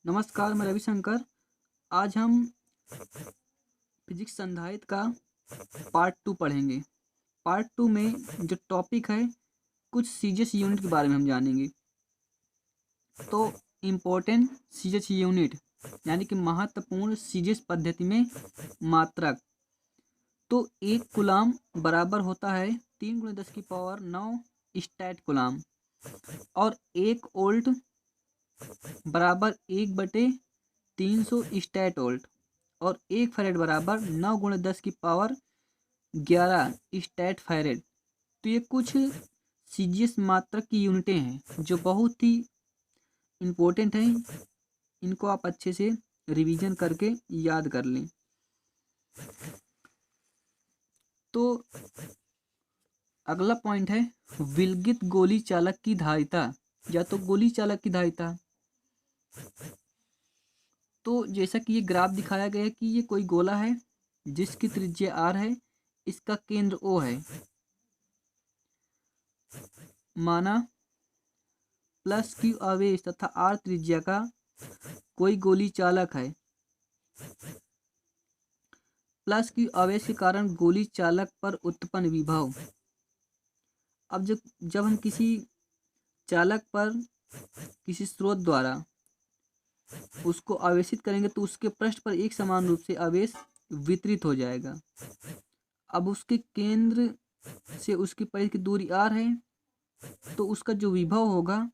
नमस्कार, मैं रविशंकर। आज हम फिजिक्स संधारित्र का पार्ट 2 पढ़ेंगे। पार्ट 2 में जो टॉपिक है, कुछ सीजीएस यूनिट के बारे में हम जानेंगे। तो इम्पोर्टेंट सीजीएस यूनिट यानी कि महत्वपूर्ण सीजीएस पद्धति में मात्रक। तो 1 कूलाम बराबर होता है 3 × 10⁹ स्टैट कूलाम, और 1 वोल्ट बराबर 1/300 स्टैट वोल्ट, और 1 फैरेड बराबर 9 × 10⁻11 स्टैट फैरेड। तो ये कुछ सीजीएस मात्रक की यूनिटें हैं जो बहुत ही इम्पोर्टेंट हैं। इनको आप अच्छे से रिवीजन करके याद कर लें। तो अगला पॉइंट है विलगित गोली चालक की धारिता, या तो गोली चालक की धारिता। तो जैसा कि ये ग्राफ दिखाया गया है कि ये कोई गोला है जिसकी त्रिज्या r है, इसका केंद्र O है। माना प्लस q आवेश तथा r त्रिज्या का कोई गोली चालक है। प्लस q आवेश के कारण गोली चालक पर उत्पन्न विभव। अब जब हम किसी चालक पर किसी स्रोत द्वारा उसको आवेशित करेंगे तो उसके पृष्ठ पर एक समान रूप से आवेश वितरित हो जाएगा। अब उसके केंद्र से उसकी परिधि की दूरी r है, तो उसका जो विभव होगा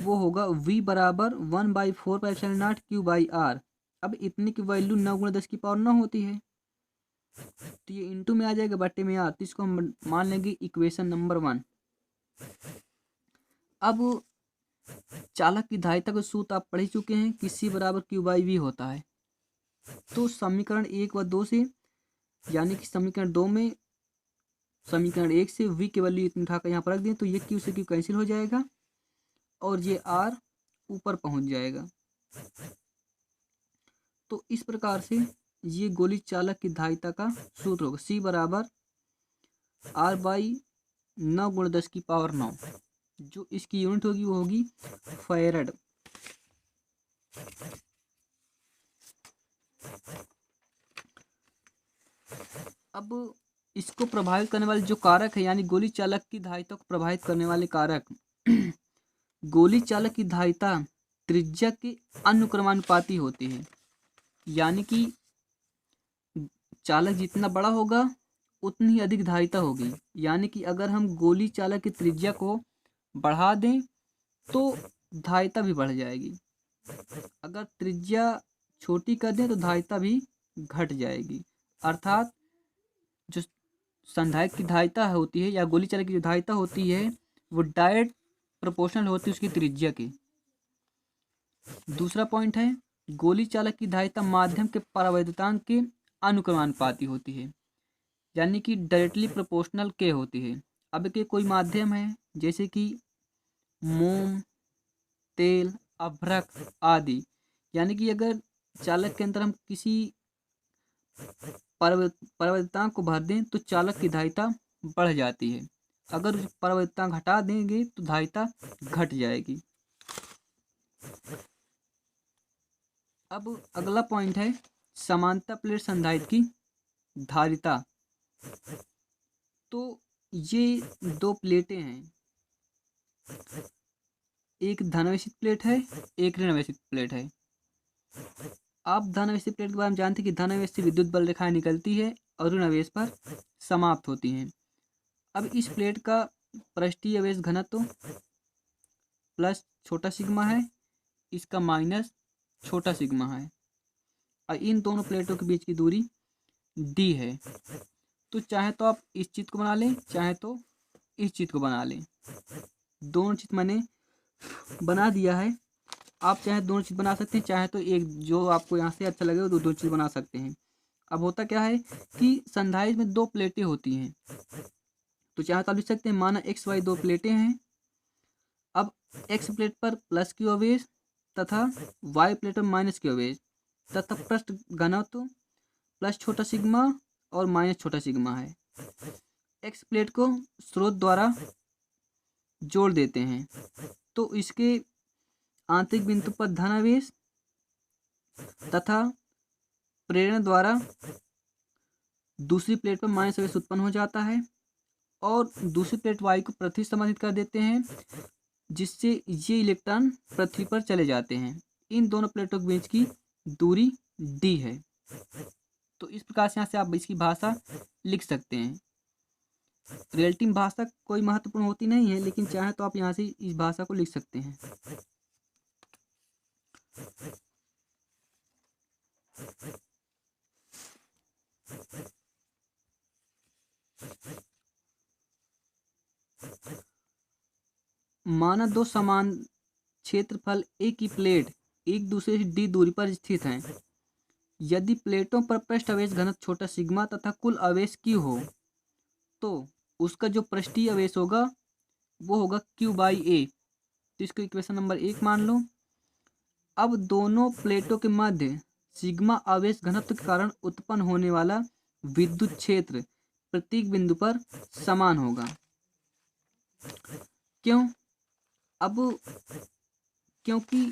वो होगा v बराबर 1/4πε0 q/r। अब इतने की वैल्यू 9 × 10⁹ होती है, तो ये इंटू में आ जाएगा, बट्टे में r। तो इसको हम मान लेंगे इक्वेशन नंबर 1। अब चालक की धारिता का सूत्र आप पढ़ चुके हैं कि C बराबर q/v होता है। तो समीकरण 1 व 2 से, यानी कि समीकरण 2 में समीकरण 1 से v की वैल्यू इतनी उठाकर यहाँ पर रख दें तो ये q से q कैंसिल हो जाएगा और ये r ऊपर पहुँच जाएगा। तो इस प्रकार से ये गोली चालक की धारिता का सूत्र होगा C बराबर r/9 × 10⁹ जो इसकी यूनिट होगी वो होगी फैरड। अब इसको प्रभावित करने वाले जो कारक है, यानी गोली चालक की धारिता को प्रभावित करने वाले कारक, गोली चालक की धारिता त्रिज्या के अनुक्रमानुपाती होती है। यानी कि चालक जितना बड़ा होगा उतनी ही अधिक धारिता होगी। यानी कि अगर हम गोली चालक की त्रिज्या को बढ़ा दें तो धारिता भी बढ़ जाएगी, अगर त्रिज्या छोटी कर दें तो धारिता भी घट जाएगी। अर्थात जो संधारित्र की धारिता होती है या गोली चालक की जो धारिता होती है वो डायरेक्ट प्रोपोर्शनल होती है उसकी त्रिज्या के। दूसरा पॉइंट है गोली चालक की धारिता माध्यम के परावैद्युतांक के अनुक्रमानुपाती होती है, यानी कि डायरेक्टली प्रोपोर्शनल के होती है। अब के कोई माध्यम है जैसे कि मोम, तेल, अभ्रक आदि, यानी कि अगर चालक के अंदर हम किसी परावैद्युतांक को भर दें तो चालक की धारिता बढ़ जाती है, अगर परावैद्युतांक हटा देंगे तो धारिता घट जाएगी। अब अगला पॉइंट है समांतर प्लेट संधारित्र की धारिता। तो ये 2 प्लेटें हैं, एक धनावेशित प्लेट है, एक ऋणावेशित प्लेट है। आप धनावेशित प्लेट के बारे में जानते हैं कि धनावेश से विद्युत बल रेखाएं निकलती है और ऋणावेश पर समाप्त होती हैं। अब इस प्लेट का पृष्ठीय आवेश घनत्व प्लस छोटा सिग्मा है, इसका माइनस छोटा सिग्मा है, और इन दोनों प्लेटों के बीच की दूरी d है। तो चाहे तो आप इस चित्र को बना लें, चाहे तो इस चित्र को बना लें। दोनों चित्र मैंने बना दिया है। आप चाहे दोनों चित्र बना सकते हैं, चाहे तो एक जो आपको यहाँ से अच्छा लगे वो दो चित्र बना सकते हैं। अब होता क्या है कि संधारित्र में 2 प्लेटें होती हैं, तो चाहे तो आप लिख सकते हैं माना x y 2 प्लेटें हैं। अब x प्लेट पर प्लस q आवेश तथा y प्लेट पर माइनस q आवेश तथा पृष्ठ घनत्व प्लस छोटा सिग्मा और माइनस छोटा सिग्मा है। x प्लेट को स्रोत द्वारा जोड़ देते हैं तो इसके आंतरिक बिंदु पर धन आवेश तथा प्रेरण द्वारा दूसरी प्लेट पर माइनस आवेश उत्पन्न हो जाता है और दूसरी प्लेट वायु को पृथ्वी से संबंधित कर देते हैं, जिससे ये इलेक्ट्रॉन पृथ्वी पर चले जाते हैं। इन दोनों प्लेटों के बीच की दूरी d है। तो इस प्रकार से यहाँ से आप इसकी भाषा लिख सकते हैं। रिलेटिव भाषा कोई महत्वपूर्ण होती नहीं है, लेकिन चाहे तो आप यहाँ से इस भाषा को लिख सकते हैं। माना दो समान क्षेत्रफल ए की प्लेट एक दूसरे से d दूरी पर स्थित हैं। यदि प्लेटों पर पृष्ठ आवेश घनत्व छोटा सिग्मा तथा कुल आवेश q हो, तो उसका जो पृष्ठीय आवेश होगा वो होगा q/a। तो इसको इक्वेशन नंबर 1 मान लो। अब दोनों प्लेटों के मध्य सिग्मा आवेश घनत्व के कारण उत्पन्न होने वाला विद्युत क्षेत्र प्रत्येक बिंदु पर समान होगा। क्यों? अब क्योंकि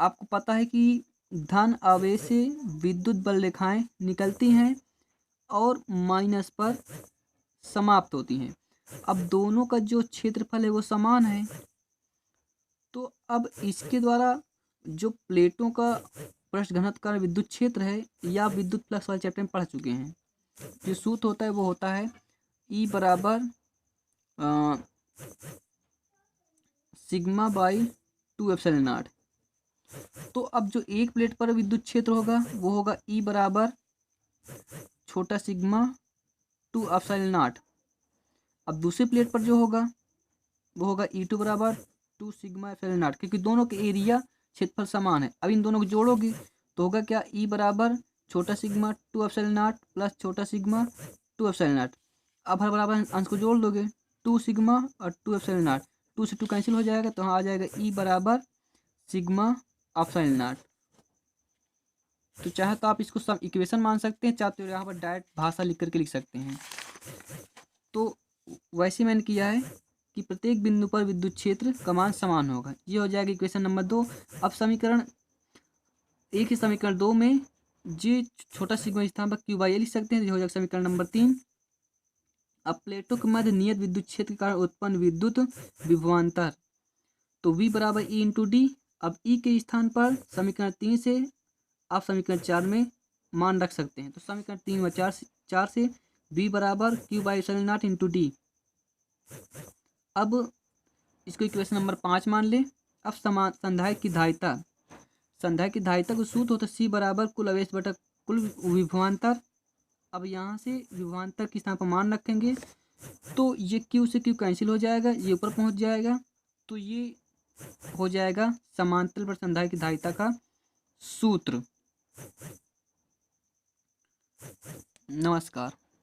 आपको पता है कि धन आवेश से विद्युत बल रेखाएं निकलती हैं और माइनस पर समाप्त होती हैं। अब दोनों का जो क्षेत्रफल है वो समान है, तो अब इसके द्वारा जो प्लेटों का पृष्ठ घनत्व का विद्युत क्षेत्र है, या विद्युत फ्लक्स वाले चैप्टर में पढ़ चुके हैं। जो सूत्र होता है वो होता है E बराबर सिग्मा बाई 2 एप्सिलॉन नॉट। तो अब जो एक प्लेट पर विद्युत क्षेत्र होगा वो होगा E बराबर छोटा सिग्मा 2 एप्सिलॉन नॉट। अब दूसरी प्लेट पर जो होगा वो होगा E2 बराबर 2 सिग्मा एप्सिलॉन नॉट, क्योंकि दोनों के एरिया क्षेत्रफल समान है। अब इन दोनों को जोड़ोगे तो होगा क्या, E बराबर छोटा सिग्मा 2 एप्सिलॉन नॉट प्लस छोटा सिग्मा 2 एप्सिलॉन नॉट। अब हर बराबर अंश को जोड़ दोगे, 2 सिग्मा और 2 एप्सिलॉन नॉट, 2 से 2 कैंसिल हो जाएगा, तो हाँ आ जाएगा E बराबर सिग्मा एप्सिलॉन नॉट। तो चाहे तो आप इसको सब इक्वेशन मान सकते हैं, चाहे तो यहाँ पर डायरेक्ट भाषा लिख करके लिख सकते हैं। तो वैसे मैंने किया है कि प्रत्येक बिंदु पर विद्युत क्षेत्र का मान समान होगा। ये हो जाएगा इक्वेशन नंबर 2। अब समीकरण एक ही समीकरण 2 में जी छोटा सिग्मा स्थान पर q/a लिख सकते हैं। ये हो जाएगा समीकरण नंबर 3। अब प्लेटों के मध्य नियत विद्युत क्षेत्र के कारण उत्पन्न विद्युत विभवांतर, तो V बराबर E इंटू डी। अब E के स्थान पर समीकरण 3 से आप समीकरण 4 में मान रख सकते हैं। तो समीकरण 3 व 4 से V बराबर q/0 इंटू डी। अब इसको इक्वेशन नंबर 5 मान ले। अब समान संधायक की धारिता, संधायक की धारिता को सूत्र होता है C बराबर कुल आवेश बटा कुल विभवांतर। अब यहाँ से विभवांतर के स्थान पर मान रखेंगे तो ये Q से Q कैंसिल हो जाएगा, ये ऊपर पहुँच जाएगा, तो ये हो जाएगा समांतर पर संधायक की धारिता का सूत्र। नमस्कार।